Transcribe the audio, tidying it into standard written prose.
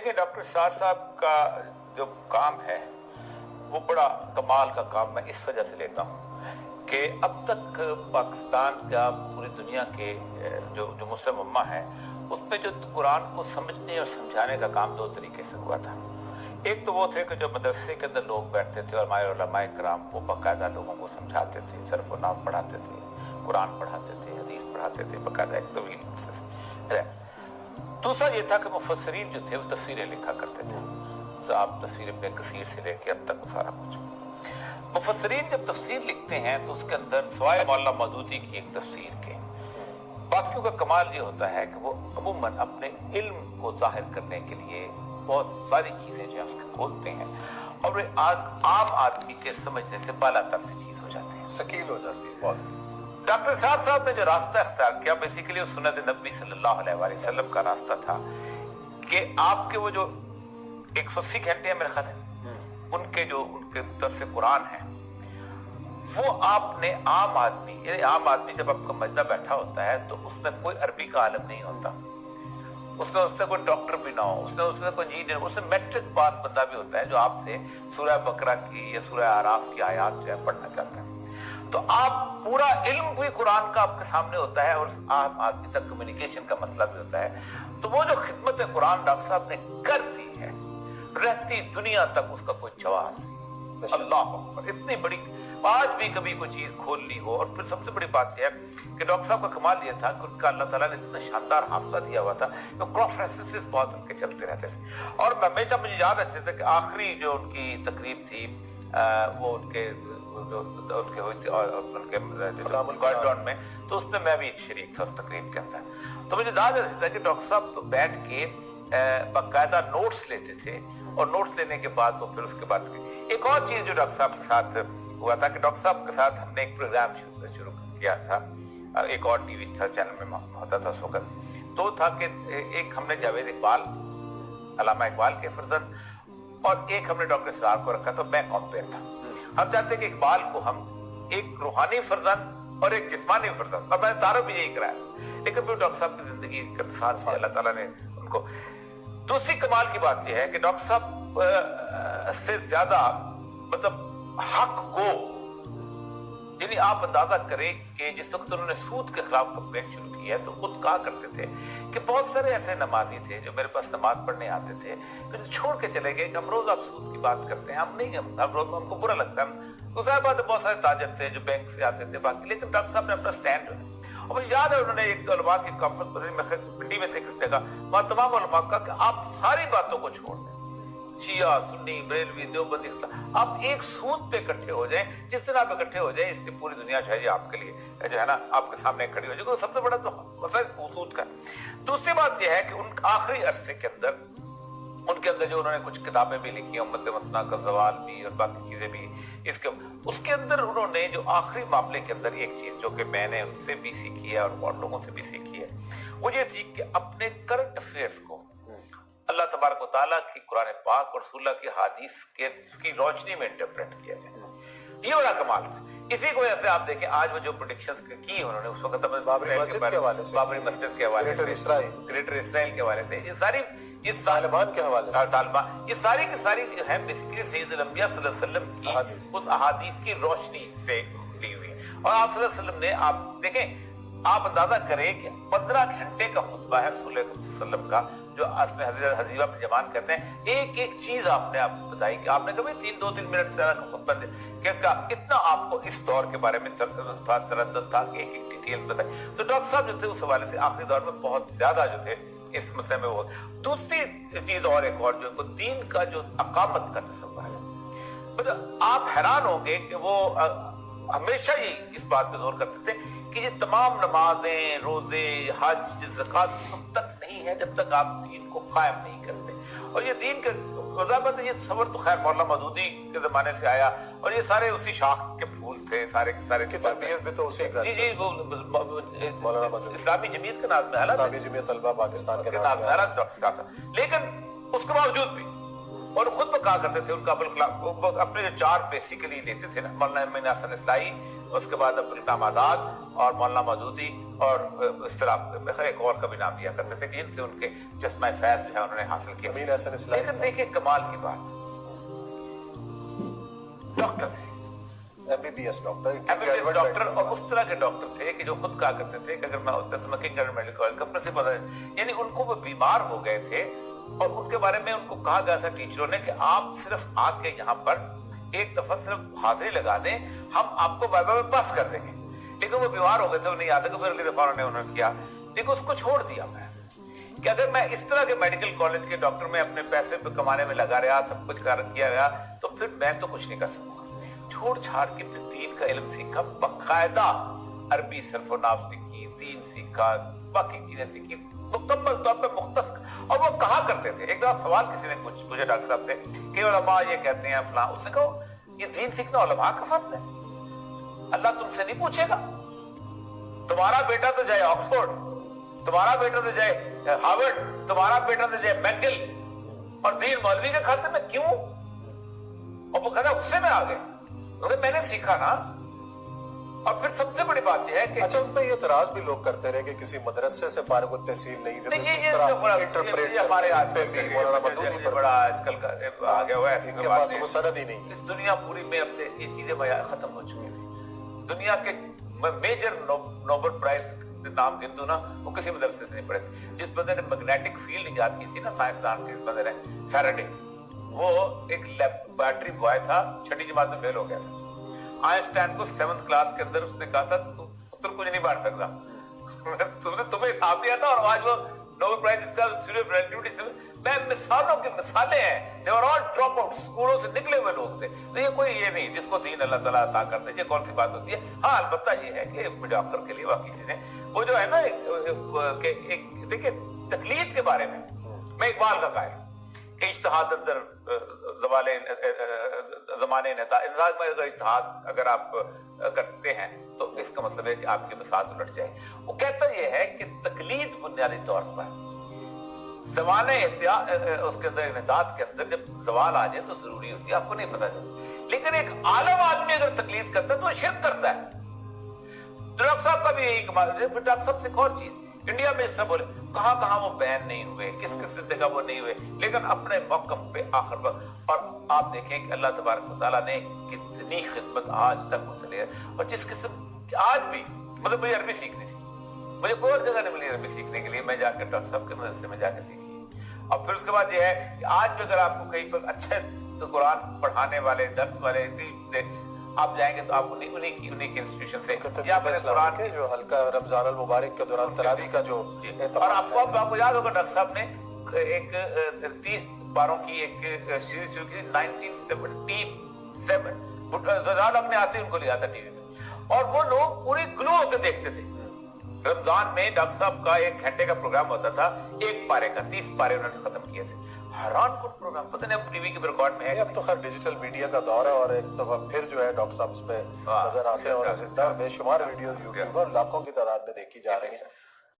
دیکھیں ڈاکٹر اسرار صاحب کا جو کام ہے وہ بڑا کمال کا کام میں اس وجہ سے لیتا ہوں کہ اب تک پاکستان کا پوری دنیا کے جو مسلم امہ ہے اس میں جو قرآن کو سمجھنے اور سمجھانے کا کام دو طریقے سے ہوا تھا. ایک تو وہ تھے کہ جو مدرسے کے اندر لوگ بیٹھتے تھے اور ہمارے علماء کرام وہ باقاعدہ لوگوں کو سمجھاتے تھے، صرف و نحو پڑھاتے تھے، قرآن پڑھاتے تھے، حدیث پڑھاتے تھے، باقاعدہ ایک طویل. دوسرا یہ تھا کہ مفسرین جو تھے وہ تفسیریں لکھا کرتے تھے. تو آپ تفسیر ابن کثیر سے لے کے اب تک وہ سارا کچھ مفسرین جب تفسیر لکھتے ہیں تو اس کے اندر سوائے مولانا مودودی کی ایک تفسیر کے باقیوں کا کمال یہ ہوتا ہے کہ وہ عموماً اپنے علم کو ظاہر کرنے کے لیے بہت ساری چیزیں جو ہیں کھولتے ہیں اور وہ عام آدمی کے سمجھنے سے بالا تر سے چیز ہو جاتے ہیں، ثقیل ہو جاتی ہے بہت. ڈاکٹر اسرار صاحب نے جو راستہ اختیار کیا بیسیکلی وہ سنت نبی صلی اللہ علیہ وآلہ وسلم کا راستہ تھا کہ آپ کے وہ جو 180 گھنٹے ہیں میرے خیال ہے ان کے درس قرآن ہیں وہ آپ نے عام آدمی یعنی عام آدمی جب آپ کا مجمع بیٹھا ہوتا ہے تو اس میں کوئی عربی کا عالم نہیں ہوتا، اس سے کوئی ڈاکٹر بھی نہ ہو، اس سے کوئی انجینئر، اس سے میٹرک پاس بندہ بھی ہوتا ہے جو آپ سے سورہ بقرہ کی یا سورہ اعراف کی آیات جو ہے پڑھنا چاہتا ہے. تو آپ پورا علم بھی قرآن کا آپ کے سامنے ہوتا ہے اور عام آدمی تک کمیونیکیشن کا مسئلہ بھی ہوتا ہے. تو وہ جو خدمت قرآن ڈاکٹر صاحب نے کر دی ہے رہتی دنیا تک اس کا کوئی جواب. اللہ اکبر، اتنی بڑی آج بھی کبھی کوئی چیز کھول لی ہو. اور پھر سب سے بڑی بات یہ ہے کہ ڈاکٹر صاحب کا کمال یہ تھا کہ ان کا اللہ تعالیٰ نے اتنا شاندار حافظہ دیا ہوا تھا کہ کراس ریفرنسز بہت ان کے چلتے رہتے تھے. اور ہمیشہ مجھے یاد اچھے تھے کہ آخری جو ان کی تقریب تھی وہ ان کے ہوئی تھی اور ان کے گارڈن میں، تو اس میں میں بھی شریک تھا اس تقریب کے اندر. تو مجھے یاد اچھا تھا کہ ڈاکٹر صاحب بیٹھ کے باقاعدہ نوٹس لیتے تھے اور نوٹس لینے کے بعد وہ پھر اس کے بعد ایک اور چیز جو ڈاکٹر صاحب کے ساتھ ہوا تھا کہ ڈاکٹر صاحب کے ساتھ ہم نے ایک پروگرام شروع کیا تھا، ایک اور ٹی وی تھا چینل میں ہوتا تھا اس وقت. تو تھا کہ ایک ہم نے جاوید اقبال علامہ اقبال کے فرزند اور ایک ہم نے ڈاکٹر اسرار کو رکھا تھا. میں کمپیئر تھا. ہم چاہتے کہ اقبال کو ہم ایک روحانی فرزند اور ایک جسمانی فرزند، اور میں نے تعارف بھی یہی کرایا، لیکن پھر ڈاکٹر صاحب کی زندگی کا مثال سے اللہ تعالیٰ نے ان کو. دوسری کمال کی بات یہ ہے کہ ڈاکٹر صاحب سے زیادہ مطلب حق کو یعنی آپ اندازہ کریں کہ جس وقت انہوں نے سود کے خلاف کمپین شروع کی ہے تو خود کہا کرتے تھے کہ بہت سارے ایسے نمازی تھے جو میرے پاس نماز پڑھنے آتے تھے پھر چھوڑ کے چلے گئے کہ ہم روز آپ سود کی بات کرتے ہیں، ہم نہیں، ہم روز ہم کو برا لگتا ہے. دوسرا بات ہے بہت سارے تاجر تھے جو بینک سے آتے تھے باقی، لیکن ڈاکٹر صاحب نے اپنا سٹینڈ رکھا. اور مجھے یاد ہے انہوں نے ایک علماء کی کانفرنس میں پنڈی میں تھے کس جگہ، وہاں تمام علماء کا کہ آپ ساری باتوں کو چھوڑ دیں، شیعہ سنی بریلوی دیوبندی آپ ایک سود پہ اکٹھے ہو جائیں، جس طرح آپ اکٹھے ہو جائیں اس سے پوری دنیا جو ہے آپ کے لیے جو ہے نا آپ کے سامنے کھڑی ہو جائے. سب سے بڑا تو مسئلہ سود کا. دوسری بات یہ ہے کہ ان آخری عرصے کے اندر ان کے اندر جو انہوں نے کچھ کتابیں بھی لکھی، امت مسنا کا زوال بھی اور باقی چیزیں بھی، اس کے اندر انہوں نے جو آخری معاملے کے اندر ایک چیز جو کہ میں نے ان سے بھی سیکھی ہے اور لوگوں سے بھی سیکھی ہے وہ یہ تھی کہ اپنے کرنٹ افیئرس کو اللہ تبارک و تعالیٰ کی قرآن پاک اور رسول اللہ کی حدیث کی روشنی میں انٹرپریٹ کیا جائے. یہ بڑا کمال تھا. اسی کو وجہ سے آپ دیکھیں آج وہ جو پریڈکشنز کی انہوں نے اس وقت بابری مسجد کے حوالے سے، گریٹر اسرائیل کے حوالے سے، یہ ساری اس طالبان کے حوالے سے، طالبان یہ ساری کی ساری جو ہے بیسیکلی سید الانبیاء صلی اللہ علیہ وسلم کی اس احادیث کی روشنی سے لی ہوئی. اور آپ صلی اللہ علیہ وسلم نے آپ دیکھیں آپ اندازہ کریں کہ 15 گھنٹے کا خطبہ ہے رسول اللہ صلی اللہ علیہ وسلم کا جو اصل حضرت حذیفہ بن یمان کہتے ہیں. ایک ایک چیز آپ نے آپ بتائی کہ آپ نے کبھی 2-3 منٹ سے زیادہ کا خطبہ دے کہ اتنا آپ کو اس دور کے بارے میں تردد تھا کہ ایک ایک ڈیٹیل بتائی. تو ڈاکٹر صاحب جو تھے اس حوالے سے آخری دور میں بہت زیادہ جو تھے اس مسئلے میں. وہ دوسری چیز اور ایک اور جو دین کا جو اقامت کا تصور ہے، آپ حیران ہوں گے کہ وہ ہمیشہ ہی اس بات پہ زور کرتے تھے کہ یہ تمام نمازیں، روزے، حج، زکوٰۃ تب تک نہیں ہے جب تک آپ دین کو قائم نہیں کرتے. اور یہ دین کے وضاحت یہ تصور تو خیر مولانا مودودی کے زمانے سے آیا اور یہ سارے اسی شاخ کے پھول تھے سارے کے سارے. تربیت بھی تو اسی کا جی وہ مولانا مودودی اسلامی جمعیت کے نام میں ہے، اسلامی جمعیت طلبہ پاکستان کے نام میں ہے ڈاکٹر صاحب. لیکن اس کے باوجود بھی اور خود تو کہا کرتے تھے ان کا ابوالکلام اپنے جو 4 بیسیکلی لیتے تھے نا، مولانا امین حسن اصلاحی، اس کے بعد ابوالکلام آزاد اور مولانا مودودی اور اس طرح ایک اور کا بھی نام لیا کرتے تھے کہ جن سے ان کے چشمہ فیض جو ہے انہوں نے حاصل کیا. لیکن دیکھیں کمال کی بات, ڈاکٹر تھے, MBBS ڈاکٹر, اور اس طرح کے ڈاکٹر تھے کہ جو خود کہا کرتے تھے کہ اگر میں ہوتا تو میں کنگ میڈیکل کالج کا پرنسپل ہے. یعنی ان کو وہ بیمار ہو گئے تھے اور ان کے بارے میں ان کو کہا گیا تھا ٹیچروں نے کہ آپ صرف آ کے یہاں پر ایک دفعہ صرف حاضری لگا دیں, ہم آپ کو وائبا میں پاس کر دیں گے. لیکن وہ بیمار ہو گئے تھے, وہ نہیں آتے, پھر اگلی دفعہ انہوں نے کیا. لیکن اس کو چھوڑ دیا میں کہ اگر میں اس طرح کے میڈیکل کالج کے ڈاکٹر میں اپنے پیسے پہ کمانے میں لگا رہا, سب کچھ کیا رہا, تو پھر میں تو کچھ نہیں کر سکوں. چھوڑ چھاڑ کے پھر دین کا علم سیکھا, باقاعدہ عربی صرف و نحو سیکھی, دین سیکھا, باقی چیزیں سیکھی مکمل طور پہ مختص. اور وہ کہا کرتے تھے, ایک دفعہ سوال کسی نے مجھے ڈاکٹر صاحب سے کہ علماء یہ کہتے ہیں فلاں, اس نے کہا یہ دین سیکھنا علماء کا فرض ہے, اللہ تم سے نہیں پوچھے گا. تمہارا بیٹا تو جائے آکسفورڈ, تمہارا بیٹا تو جائے ہارورڈ, تمہارا بیٹا تو جائے میکگل, اور دین مولوی کے کھاتے میں کیوں؟ اور وہ کہتا غصے میں آ گئے, میں نے سیکھا نا. اور پھر سب سے بڑی بات یہ ہے کہ اچھا اس میں یہ اعتراض بھی لوگ کرتے رہے کہ کسی مدرسے سے فارغ التحصیل نہیں تھے, ہمارے بڑا آج کل کا آ گیا ہوا ہے, ان کے پاس وہ سند ہی نہیں. اس دنیا پوری میں اب یہ چیزیں ختم ہو چکی ہیں. دنیا کے میجر نوبل پرائز نام گن دوں نا, وہ کسی مدرسے سے نہیں پڑے تھے. جس بندے نے میگنیٹک فیلڈ ایجاد کی تھی نا, سائنسدان کے اس بندے نے, فیراڈے, وہ ایک لیبارٹری بوائے تھا, چھٹی جماعت میں فیل ہو گیا تھا. آئنسٹائن کو 7th کلاس کے اندر اس نے کہا تھا تو پتر کچھ نہیں بانٹ سکتا, تمہیں حساب نہیں آتا. اور آج وہ نوبل پرائز اس کا تھیوری آف ریلیٹیوٹی سے, میں مثالوں کی مثالیں ہیں, they were all drop out, اسکولوں سے نکلے ہوئے لوگ تھے. تو یہ کوئی یہ نہیں جس کو دین اللہ تعالیٰ عطا کرتے, یہ کون سی بات ہوتی ہے. ہاں البتہ یہ ہے کہ میڈیوکر کے لیے باقی چیزیں وہ جو ہے نا, کہ دیکھیں تقلید کے بارے میں میں اقبال کا قائل کہ اجتہاد اندر زمانے انسان میں اجتہاد اگر آپ کرتے ہیں تو اس کا مطلب ہے کہ آپ کی بساط الٹ جائے. وہ کہتا یہ ہے کہ تقلید بنیادی طور پر زمانے اس کے اندر انحطاط کے اندر جب زوال آ جائے تو ضروری ہوتی ہے, آپ کو نہیں پتا چلتا. لیکن ایک عالم آدمی اگر تقلید کرتا ہے تو وہ شرک کرتا ہے. ڈاکٹر صاحب کا بھی یہی کمال ہے. پھر ڈاکٹر صاحب سے ایک اور چیز, انڈیا میں اس سے بولے کہاں کہاں وہ بین نہیں ہوئے, کس کس جگہ وہ نہیں ہوئے, لیکن اپنے موقف پہ آخر وقت. اور آپ دیکھیں کہ اللہ تبارک و تعالیٰ نے کتنی خدمت آج تک چلی ہے. اور جس قسم آج بھی مطلب مجھے عربی سیکھنی تھی, مجھے کوئی اور جگہ نہیں ملی عربی سیکھنے کے لیے, میں جا کے ڈاکٹر صاحب کے مدرسے میں جا کے سیکھی. اور پھر اس کے بعد یہ ہے کہ آج بھی اگر آپ کو کہیں پر اچھے قرآن پڑھانے والے درس والے آپ جائیں گے تو آپ انہیں کی انسٹیٹیوشن سے یا پھر قرآن کے جو حلقہ رمضان المبارک کے دوران تراویح کا جو, اور آپ کو یاد ہوگا ڈاکٹر صاحب نے ایک 30 پاروں کی ایک سیریز شروع کی 1977, زیادہ اپنے آتے ان کو لیا تھا ٹی وی میں, اور وہ لوگ پوری گلو ہو کے دیکھتے تھے. رمضان میں ڈاکٹر صاحب کا 1 گھنٹے کا پروگرام ہوتا تھا, 1 پارے کا 30 پارے انہوں نے ختم کیے تھے. حیران کن پروگرام, پتہ نہیں اب ٹی وی کے ریکارڈ میں ہے. اب تو خیر ڈیجیٹل میڈیا کا دور ہے, اور ایک دفعہ پھر جو ہے ڈاکٹر صاحب اس پہ نظر آتے ہیں, اور زندہ بے شمار ویڈیوز یوٹیوب پر لاکھوں کی تعداد میں دیکھی جا رہی ہیں.